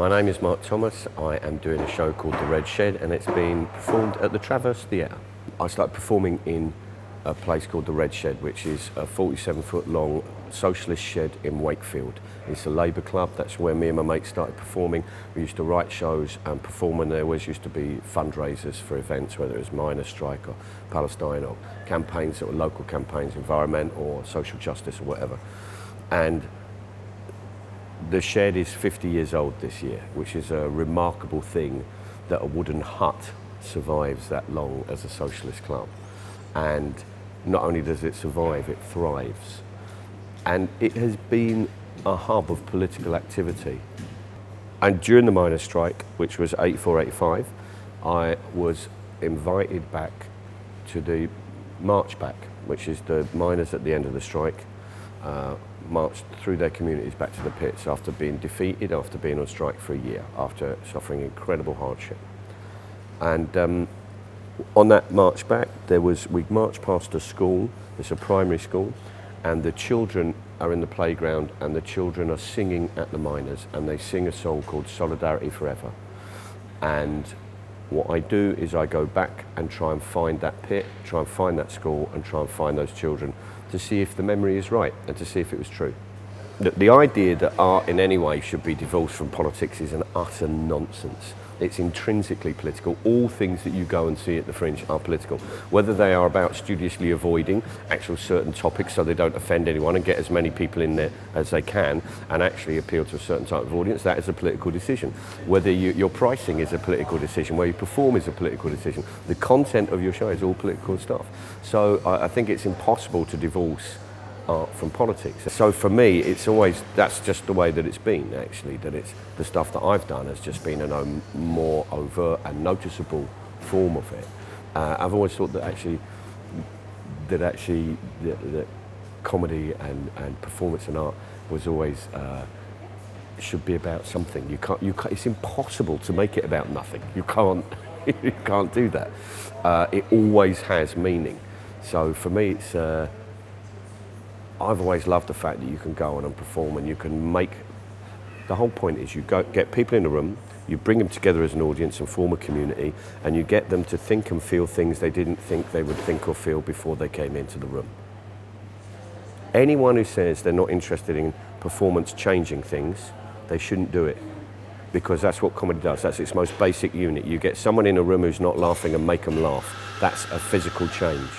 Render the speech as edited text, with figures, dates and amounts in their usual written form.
My name is Mark Thomas. I am doing a show called The Red Shed, and it's being performed at the Traverse Theatre. I started performing in a place called The Red Shed, which is a 47-foot long socialist shed in Wakefield. It's a Labour club. That's where me and my mates started performing. We used to write shows and perform, and there always used to be fundraisers for events, whether it was miners' strike or Palestine or campaigns that were local campaigns, environment or social justice or whatever. And the shed is 50 years old this year, which is a remarkable thing that a wooden hut survives that long as a socialist club. And not only does it survive, it thrives. And it has been a hub of political activity. And during the miners' strike, which was 84-85, I was invited back to the march back, which is the miners at the end of the strike marched through their communities back to the pits after being defeated, after being on strike for a year, after suffering incredible hardship. And on that march back, we marched past a school, it's a primary school, and the children are in the playground and the children are singing at the miners, and they sing a song called Solidarity Forever. And what I do is I go back and try and find that pit, try and find that school, and try and find those children to see if the memory is right and to see if it was true. The idea that art in any way should be divorced from politics is an utter nonsense. It's intrinsically political. All things that you go and see at the Fringe are political, whether they are about studiously avoiding actual certain topics so they don't offend anyone and get as many people in there as they can and actually appeal to a certain type of audience. That is a political decision. Whether your pricing is a political decision, where you perform is a political decision. The content of your show is all political stuff. So I think it's impossible to divorce art from politics. So for me, that's just the way that it's been, actually, that it's the stuff that I've done has just been a more overt and noticeable form of it. I've always thought that comedy and performance and art was always should be about something. You can't, it's impossible to make it about nothing. You can't do that. It always has meaning. So for me, I've always loved the fact that you can go on and perform and you can make, the whole point is you get people in a room, you bring them together as an audience and form a community, and you get them to think and feel things they didn't think they would think or feel before they came into the room. Anyone who says they're not interested in performance changing things, they shouldn't do it, because that's what comedy does. That's its most basic unit. You get someone in a room who's not laughing and make them laugh. That's a physical change.